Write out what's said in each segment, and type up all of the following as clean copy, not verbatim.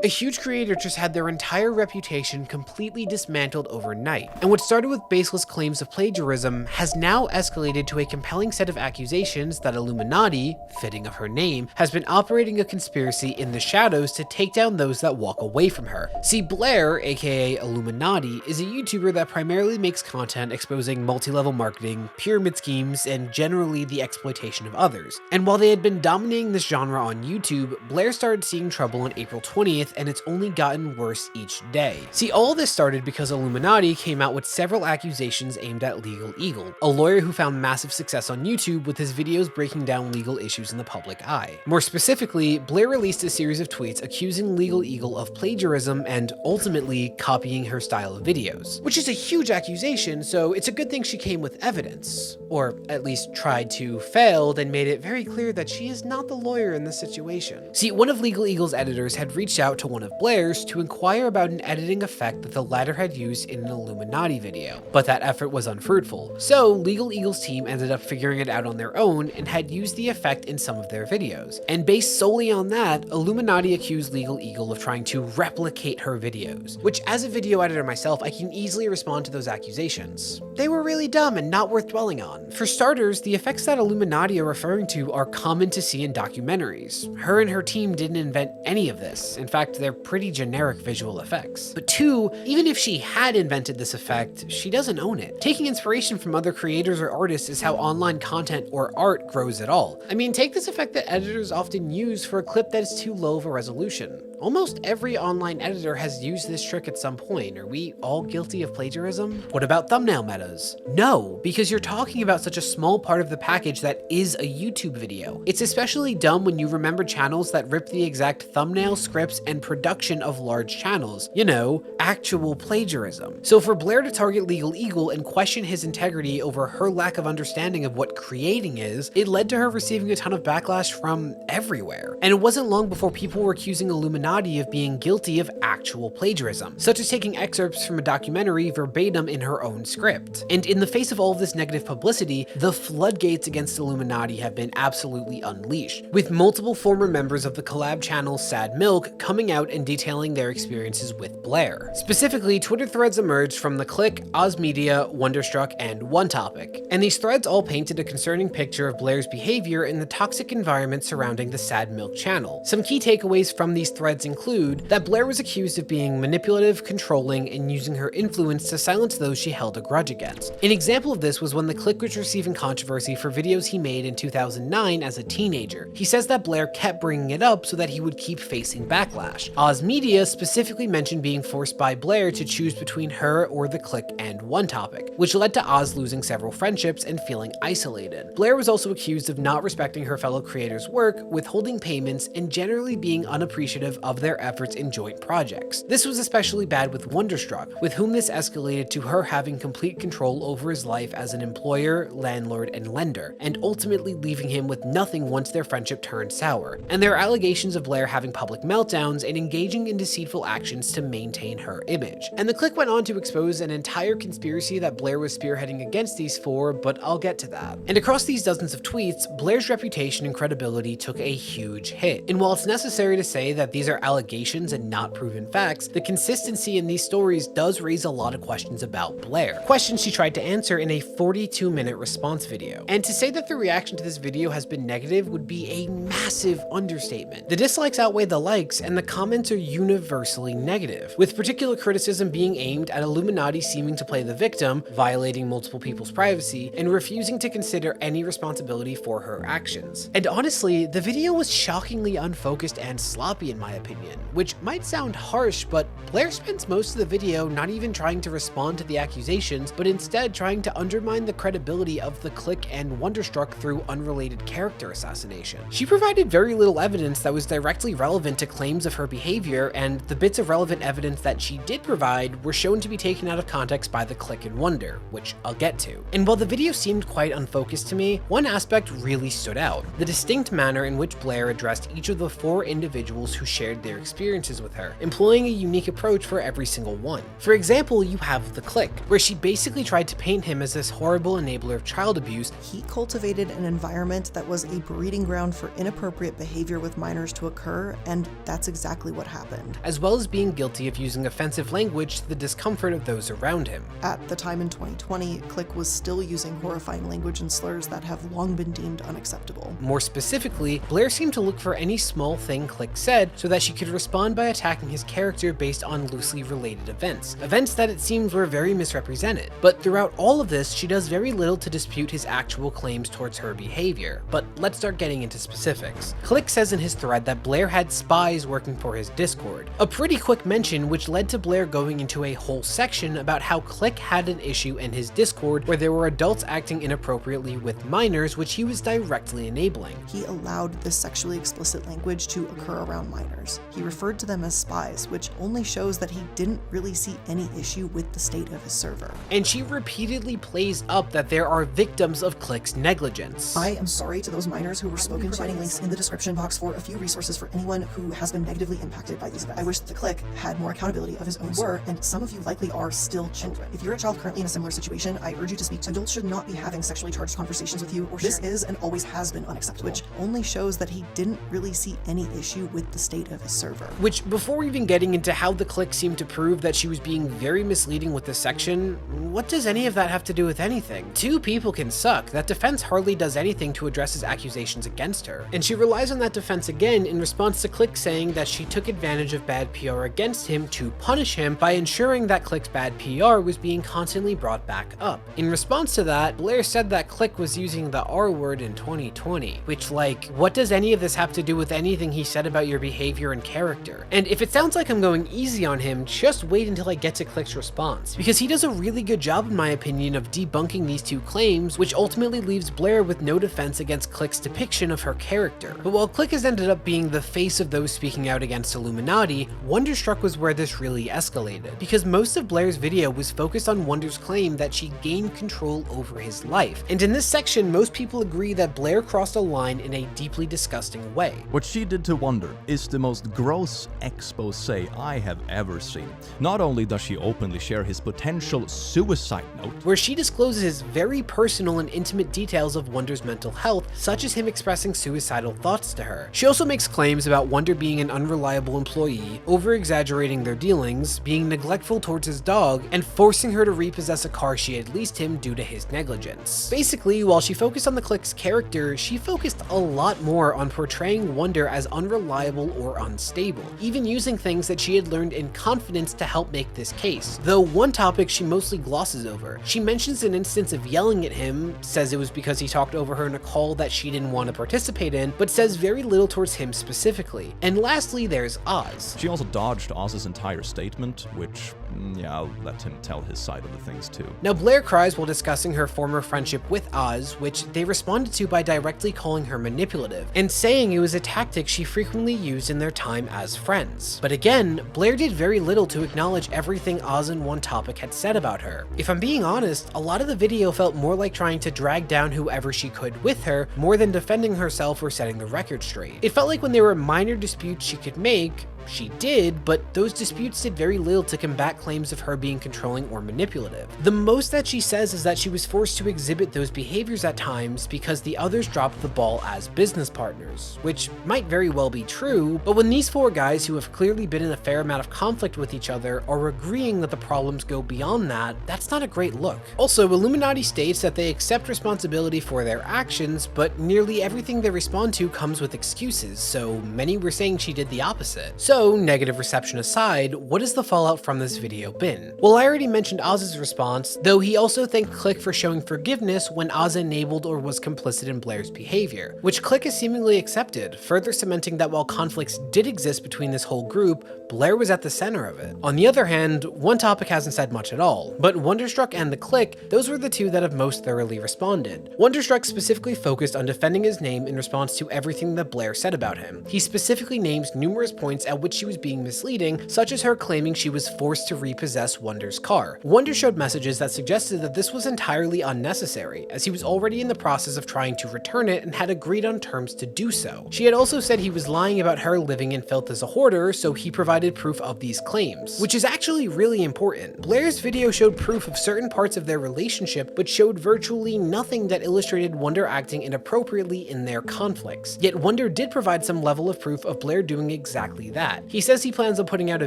A huge creator just had their entire reputation completely dismantled overnight, and what started with baseless claims of plagiarism has now escalated to a compelling set of accusations that Illuminaughtii, fitting of her name, has been operating a conspiracy in the shadows to take down those that walk away from her. See, Blair, aka Illuminaughtii, is a YouTuber that primarily makes content exposing multi-level marketing, pyramid schemes, and generally the exploitation of others. And while they had been dominating this genre on YouTube, Blair started seeing trouble on April 20th, and it's only gotten worse each day. See, all this started because Illuminaughtii came out with several accusations aimed at Legal Eagle, a lawyer who found massive success on YouTube with his videos breaking down legal issues in the public eye. More specifically, Blair released a series of tweets accusing Legal Eagle of plagiarism and ultimately copying her style of videos, which is a huge accusation, so it's a good thing she came with evidence, or at least tried to, failed, and made it very clear that she is not the lawyer in this situation. See, one of Legal Eagle's editors had reached out to one of Blair's to inquire about an editing effect that the latter had used in an Illuminaughtii video, but that effort was unfruitful. So Legal Eagle's team ended up figuring it out on their own and had used the effect in some of their videos. And based solely on that, Illuminaughtii accused Legal Eagle of trying to replicate her videos, which as a video editor myself, I can easily respond to those accusations. They were really dumb and not worth dwelling on. For starters, the effects that Illuminaughtii are referring to are common to see in documentaries. Her and her team didn't invent any of this. In fact, they're pretty generic visual effects. But two, even if she had invented this effect, she doesn't own it. Taking inspiration from other creators or artists is how online content or art grows at all. I mean, take this effect that editors often use for a clip that is too low of a resolution. Almost every online editor has used this trick at some point. Are we all guilty of plagiarism? What about thumbnail metas? No, because you're talking about such a small part of the package that is a YouTube video. It's especially dumb when you remember channels that rip the exact thumbnail, scripts, and production of large channels. You know, actual plagiarism. So for Blair to target Legal Eagle and question his integrity over her lack of understanding of what creating is, it led to her receiving a ton of backlash from everywhere. And it wasn't long before people were accusing Illuminaughtii of being guilty of actual plagiarism, such as taking excerpts from a documentary verbatim in her own script. And in the face of all of this negative publicity, the floodgates against Illuminaughtii have been absolutely unleashed, with multiple former members of the collab channel Sad Milk coming out and detailing their experiences with Blair. Specifically, Twitter threads emerged from The Click, Oz Media, Wonderstruck, and One Topic. And these threads all painted a concerning picture of Blair's behavior in the toxic environment surrounding the Sad Milk channel. Some key takeaways from these threads include that Blair was accused of being manipulative, controlling, and using her influence to silence those she held a grudge against. An example of this was when The Click was receiving controversy for videos he made in 2009 as a teenager. He says that Blair kept bringing it up so that he would keep facing backlash. Oz Media specifically mentioned being forced by Blair to choose between her or The Click and One Topic, which led to Oz losing several friendships and feeling isolated. Blair was also accused of not respecting her fellow creators' work, withholding payments, and generally being unappreciative of their efforts in joint projects. This was especially bad with Wonderstruck, with whom this escalated to her having complete control over his life as an employer, landlord, and lender, and ultimately leaving him with nothing once their friendship turned sour. And there are allegations of Blair having public meltdowns and engaging in deceitful actions to maintain her image. And The Click went on to expose an entire conspiracy that Blair was spearheading against these four, but I'll get to that. And across these dozens of tweets, Blair's reputation and credibility took a huge hit. And while it's necessary to say that these are allegations and not proven facts, the consistency in these stories does raise a lot of questions about Blair. Questions she tried to answer in a 42-minute response video. And to say that the reaction to this video has been negative would be a massive understatement. The dislikes outweigh the likes, and the comments are universally negative, with particular criticism being aimed at Illuminaughtii seeming to play the victim, violating multiple people's privacy, and refusing to consider any responsibility for her actions. And honestly, the video was shockingly unfocused and sloppy in my opinion, which might sound harsh, but Blair spends most of the video not even trying to respond to the accusations, but instead trying to undermine the credibility of The Click and Wonderstruck through unrelated character assassination. She provided very little evidence that was directly relevant to claims of her behavior, and the bits of relevant evidence that she did provide were shown to be taken out of context by The Click and Wonder, which I'll get to. And while the video seemed quite unfocused to me, one aspect really stood out: the distinct manner in which Blair addressed each of the four individuals who shared shared their experiences with her, employing a unique approach for every single one. For example, you have the Click, where she basically tried to paint him as this horrible enabler of child abuse. He cultivated an environment that was a breeding ground for inappropriate behavior with minors to occur, and that's exactly what happened. As well as being guilty of using offensive language to the discomfort of those around him. At the time in 2020, Click was still using horrifying language and slurs that have long been deemed unacceptable. More specifically, Blair seemed to look for any small thing Click said so that she could respond by attacking his character based on loosely related events that it seemed were very misrepresented. But throughout all of this, she does very little to dispute his actual claims towards her behavior. But let's start getting into specifics. Click says in his thread that Blair had spies working for his Discord, a pretty quick mention which led to Blair going into a whole section about how Click had an issue in his Discord where there were adults acting inappropriately with minors, which he was directly enabling. He allowed this sexually explicit language to occur around minors. He referred to them as spies, which only shows that he didn't really see any issue with the state of his server. And she repeatedly plays up that there are victims of Click's negligence. I am sorry to those minors who were spoken to, providing links in the description box for a few resources for anyone who has been negatively impacted by these events. I wish the Click had more accountability of his own work, and some of you likely are still children. If you're a child currently in a similar situation, I urge you to speak to adults. Should not be having sexually charged conversations with you, or this is and always has been unacceptable, which only shows that he didn't really see any issue with the state of his server. Which, before even getting into how the Click seemed to prove that she was being very misleading with this section, what does any of that have to do with anything? Two people can suck. That defense hardly does anything to address his accusations against her. And she relies on that defense again in response to Click saying that she took advantage of bad PR against him to punish him by ensuring that Click's bad PR was being constantly brought back up. In response to that, Blair said that Click was using the R word in 2020, which, like, what does any of this have to do with anything he said about your behavior and character? And if it sounds like I'm going easy on him, just wait until I get to Click's response, because he does a really good job in my opinion of debunking these two claims, which ultimately leaves Blair with no defense against Click's depiction of her character. But while Click has ended up being the face of those speaking out against Illuminaughtii, Wonderstruck was where this really escalated, because most of Blair's video was focused on Wonder's claim that she gained control over his life. And in this section, most people agree that Blair crossed a line in a deeply disgusting way. What she did to Wonder is the most gross expose I have ever seen. Not only does she openly share his potential suicide note, where she discloses very personal and intimate details of Wonder's mental health, such as him expressing suicidal thoughts to her. She also makes claims about Wonder being an unreliable employee, over-exaggerating their dealings, being neglectful towards his dog, and forcing her to repossess a car she had leased him due to his negligence. Basically, while she focused on the Click's character, she focused a lot more on portraying Wonder as unreliable or unstable, even using things that she had learned in confidence to help make this case. Though one topic she mostly glosses over. She mentions an instance of yelling at him, says it was because he talked over her in a call that she didn't want to participate in, but says very little towards him specifically. And lastly, there's Oz. She also dodged Oz's entire statement, which, yeah, I'll let him tell his side of the things too. Now, Blair cries while discussing her former friendship with Oz, which they responded to by directly calling her manipulative, and saying it was a tactic she frequently used in their time as friends. But again, Blair did very little to acknowledge everything Oz and One Topic had said about her. If I'm being honest, a lot of the video felt more like trying to drag down whoever she could with her, more than defending herself or setting the record straight. It felt like when there were minor disputes she could make, she did, but those disputes did very little to combat claims of her being controlling or manipulative. The most that she says is that she was forced to exhibit those behaviors at times because the others dropped the ball as business partners, which might very well be true, but when these four guys who have clearly been in a fair amount of conflict with each other are agreeing that the problems go beyond that, that's not a great look. Also, Illuminaughtii states that they accept responsibility for their actions, but nearly everything they respond to comes with excuses, so many were saying she did the opposite. So, negative reception aside, what has the fallout from this video been? Well, I already mentioned Oz's response, though he also thanked Click for showing forgiveness when Oz enabled or was complicit in Blair's behavior, which Click has seemingly accepted, further cementing that while conflicts did exist between this whole group, Blair was at the center of it. On the other hand, One Topic hasn't said much at all, but Wonderstruck and the Click, those were the two that have most thoroughly responded. Wonderstruck specifically focused on defending his name in response to everything that Blair said about him. He specifically names numerous points at which which she was being misleading, such as her claiming she was forced to repossess Wonder's car. Wonder showed messages that suggested that this was entirely unnecessary, as he was already in the process of trying to return it and had agreed on terms to do so. She had also said he was lying about her living in filth as a hoarder, so he provided proof of these claims, which is actually really important. Blair's video showed proof of certain parts of their relationship, but showed virtually nothing that illustrated Wonder acting inappropriately in their conflicts. Yet Wonder did provide some level of proof of Blair doing exactly that. He says he plans on putting out a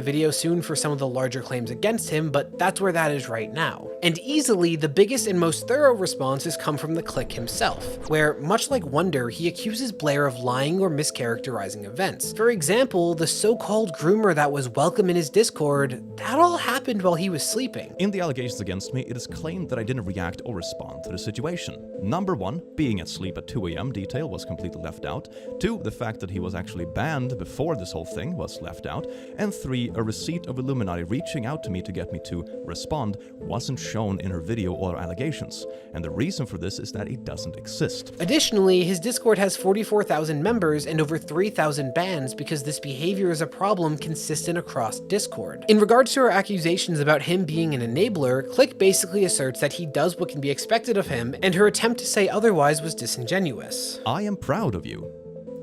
video soon for some of the larger claims against him, but that's where that is right now. And easily, the biggest and most thorough response has come from the Click himself, where, much like Wonder, he accuses Blair of lying or mischaracterizing events. For example, the so-called groomer that was welcome in his Discord, that all happened while he was sleeping. In the allegations against me, it is claimed that I didn't react or respond to the situation. Number 1, being asleep at 2 AM detail was completely left out. 2, the fact that he was actually banned before this whole thing was left out. And 3, a receipt of Illuminaughtii reaching out to me to get me to respond wasn't shown in her video or allegations. And the reason for this is that it doesn't exist. Additionally, his Discord has 44,000 members and over 3,000 bans because this behavior is a problem consistent across Discord. In regards to her accusations about him being an enabler, Click basically asserts that he does what can be expected of him, and her attempt to say otherwise was disingenuous. I am proud of you.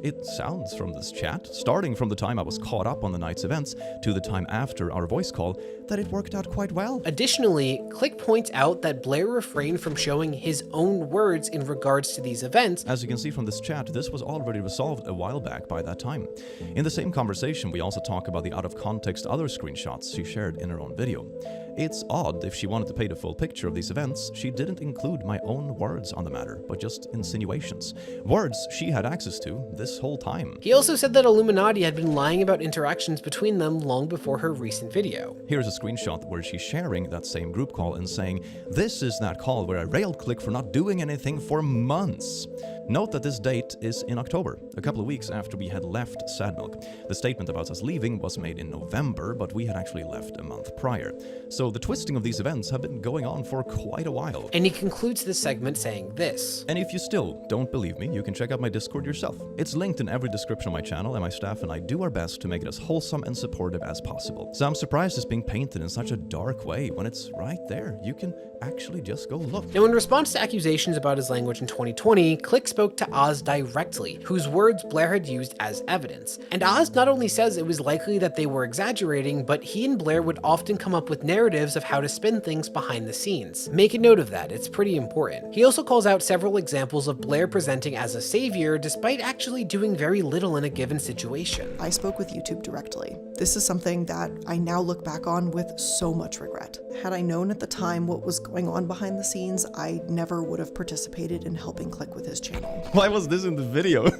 It sounds from this chat, starting from the time I was caught up on the night's events to the time after our voice call, that it worked out quite well. Additionally, Click points out that Blair refrained from showing his own words in regards to these events. As you can see from this chat, this was already resolved a while back by that time. In the same conversation, we also talk about the out-of-context other screenshots she shared in her own video. It's odd, if she wanted to paint a full picture of these events, she didn't include my own words on the matter, but just insinuations. Words she had access to this whole time. He also said that Illuminaughtii had been lying about interactions between them long before her recent video. Here's a screenshot where she's sharing that same group call and saying, "This is that call where I railed Click for not doing anything for months." Note that this date is in October, a couple of weeks after we had left Sad Milk. The statement about us leaving was made in November, but we had actually left a month prior. So the twisting of these events have been going on for quite a while. And he concludes this segment saying this. And if you still don't believe me, you can check out my Discord yourself. It's linked in every description of my channel, and my staff and I do our best to make it as wholesome and supportive as possible. So I'm surprised it's being painted in such a dark way when it's right there. You can actually just go look. Now, in response to accusations about his language in 2020, Click spoke to Oz directly, whose words Blair had used as evidence. And Oz not only says it was likely that they were exaggerating, but he and Blair would often come up with narratives of how to spin things behind the scenes. Make a note of that, it's pretty important. He also calls out several examples of Blair presenting as a savior despite actually doing very little in a given situation. I spoke with YouTube directly. This is something that I now look back on with so much regret. Had I known at the time what was going on behind the scenes, I never would have participated in helping Click with his channel. Why was this in the video?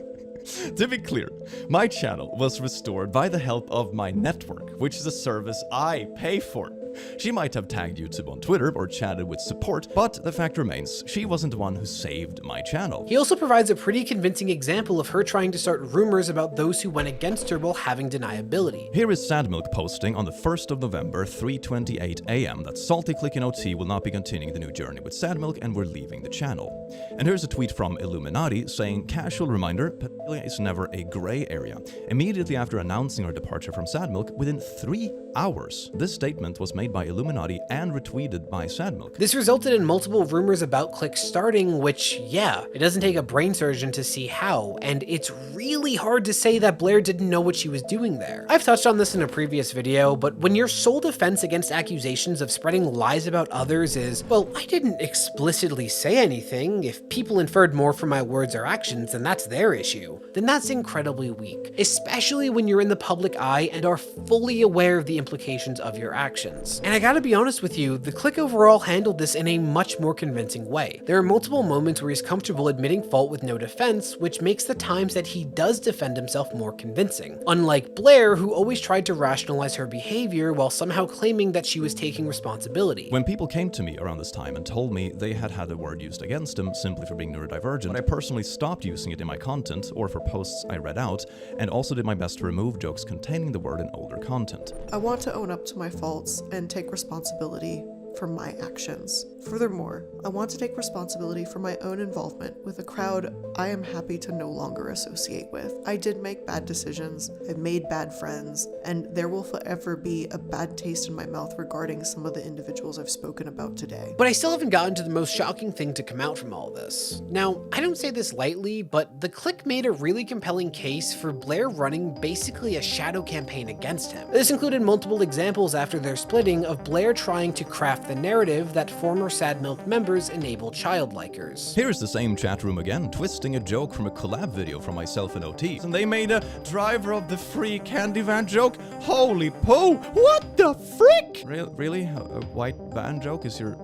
To be clear, my channel was restored by the help of my network, which is a service I pay for. She might have tagged YouTube on Twitter or chatted with support, but the fact remains, she wasn't the one who saved my channel. He also provides a pretty convincing example of her trying to start rumors about those who went against her while having deniability. Here is Sad Milk posting on the 1st of November, 3:28 AM, that Salty Illuminaughtii will not be continuing the new journey with Sad Milk and we're leaving the channel. And here's a tweet from Illuminaughtii saying, "Casual reminder, pedophilia is never a gray area." Immediately after announcing her departure from Sad Milk, within 3 hours, this statement was made by Illuminaughtii and retweeted by Sad Milk. This resulted in multiple rumors about Click starting, which, yeah, it doesn't take a brain surgeon to see how, and it's really hard to say that Blair didn't know what she was doing there. I've touched on this in a previous video, but when your sole defense against accusations of spreading lies about others is, well, I didn't explicitly say anything, if people inferred more from my words or actions, then that's their issue, then that's incredibly weak, especially when you're in the public eye and are fully aware of the implications of your actions. And I gotta be honest with you, the Click overall handled this in a much more convincing way. There are multiple moments where he's comfortable admitting fault with no defense, which makes the times that he does defend himself more convincing. Unlike Blair, who always tried to rationalize her behavior while somehow claiming that she was taking responsibility. When people came to me around this time and told me they had had the word used against them simply for being neurodivergent, I personally stopped using it in my content or for posts I read out, and also did my best to remove jokes containing the word in older content. I want to own up to my faults and take responsibility for my actions. Furthermore, I want to take responsibility for my own involvement with a crowd I am happy to no longer associate with. I did make bad decisions, I've made bad friends, and there will forever be a bad taste in my mouth regarding some of the individuals I've spoken about today. But I still haven't gotten to the most shocking thing to come out from all this. Now, I don't say this lightly, but the clique made a really compelling case for Blair running basically a shadow campaign against him. This included multiple examples after their splitting of Blair trying to craft the narrative that former Sad Milk members enable child likers. Here's the same chat room again, twisting a joke from a collab video from myself and OT. And they made a driver of the free candy van joke. Holy poo! What the frick? Really? A white van joke is your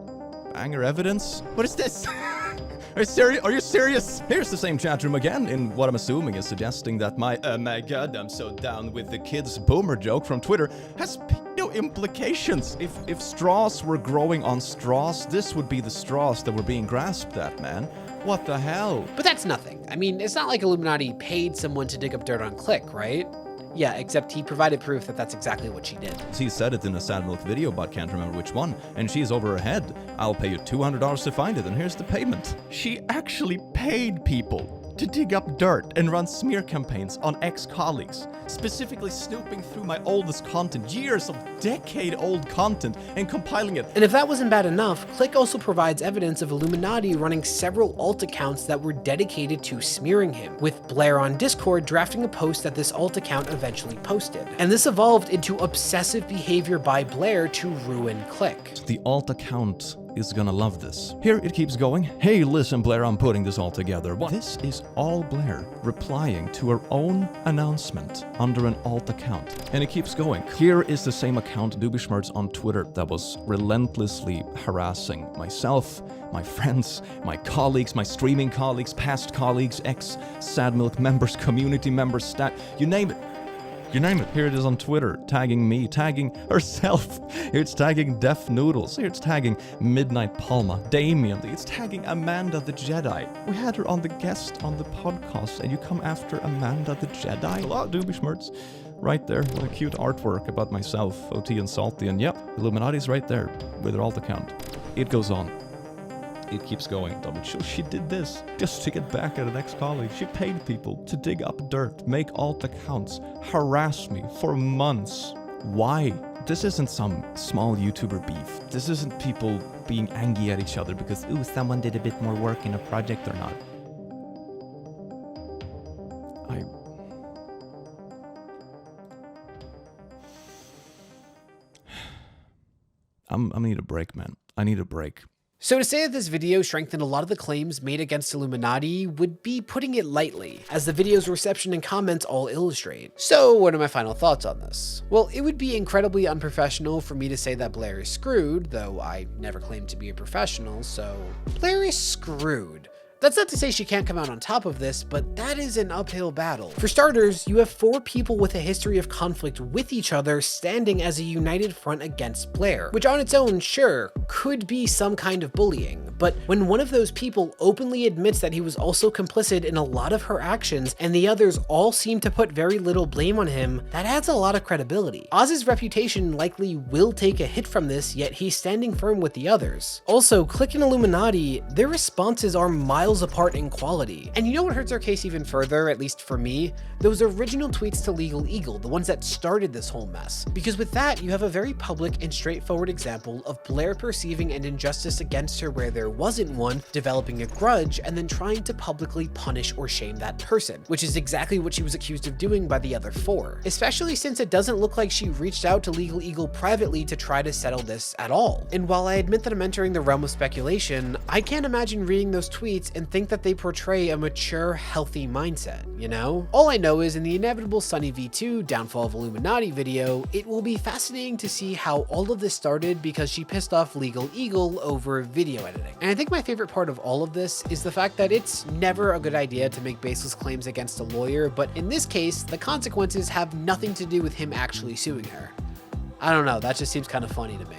banger evidence? What is this? Are you serious? Here's the same chat room again in what I'm assuming is suggesting that my my god, I'm so down with the kids boomer joke from Twitter has implications. If straws were growing on straws, this would be the straws that were being grasped at, man. What the hell? But that's nothing. I mean, it's not like Illuminaughtii paid someone to dig up dirt on Click, right? Yeah, except he provided proof that that's exactly what she did. He said it in a Sad Milk video, but can't remember which one, and she's over her head. I'll pay you $200 to find it, and here's the payment. She actually paid people to dig up dirt and run smear campaigns on ex-colleagues, specifically snooping through my oldest content, years of decade-old content, and compiling it. And if that wasn't bad enough, Click also provides evidence of Illuminaughtii running several alt accounts that were dedicated to smearing him, with Blair on Discord drafting a post that this alt account eventually posted. And this evolved into obsessive behavior by Blair to ruin Click. The alt account is gonna love this. Here it keeps going. Hey, listen, Blair, I'm putting this all together. What? This is all Blair replying to her own announcement under an alt account. And it keeps going. Here is the same account, Dubishmerts on Twitter, that was relentlessly harassing myself, my friends, my colleagues, my streaming colleagues, past colleagues, ex-Sad Milk members, community members, you name it. You name it. Here it is on Twitter, tagging me, tagging herself. Here it's tagging Def Noodles. Here it's tagging Midnight Palma, Damien. It's tagging Amanda the Jedi. We had her on the guest on the podcast, and you come after Amanda the Jedi? Hello, Dubishmerts. Right there. What a cute artwork about myself, OT and Salty. And yep, Illuminaughtii's right there with her alt account. It goes on. It keeps going. She did this just to get back at an ex-colleague. She paid people to dig up dirt, make alt accounts, harass me for months. Why? This isn't some small YouTuber beef. This isn't people being angry at each other because, ooh, someone did a bit more work in a project or not. I need a break, man. I need a break. So to say that this video strengthened a lot of the claims made against Illuminaughtii would be putting it lightly, as the video's reception and comments all illustrate. So what are my final thoughts on this? Well, it would be incredibly unprofessional for me to say that Blair is screwed, though I never claimed to be a professional, so Blair is screwed. That's not to say she can't come out on top of this, but that is an uphill battle. For starters, you have 4 people with a history of conflict with each other standing as a united front against Blair, which on its own, sure, could be some kind of bullying. But when one of those people openly admits that he was also complicit in a lot of her actions, and the others all seem to put very little blame on him, that adds a lot of credibility. Oz's reputation likely will take a hit from this, yet he's standing firm with the others. Also, Click and Illuminaughtii, their responses are miles apart in quality. And you know what hurts our case even further, at least for me? Those original tweets to Legal Eagle, the ones that started this whole mess. Because with that, you have a very public and straightforward example of Blair perceiving an injustice against her where there wasn't one, developing a grudge, and then trying to publicly punish or shame that person, which is exactly what she was accused of doing by the other 4. Especially since it doesn't look like she reached out to Legal Eagle privately to try to settle this at all. And while I admit that I'm entering the realm of speculation, I can't imagine reading those tweets and think that they portray a mature, healthy mindset, you know? All I know is in the inevitable Sunny V2 Downfall of Illuminaughtii video, it will be fascinating to see how all of this started because she pissed off Legal Eagle over video editing. And I think my favorite part of all of this is the fact that it's never a good idea to make baseless claims against a lawyer, but in this case, the consequences have nothing to do with him actually suing her. I don't know, that just seems kind of funny to me.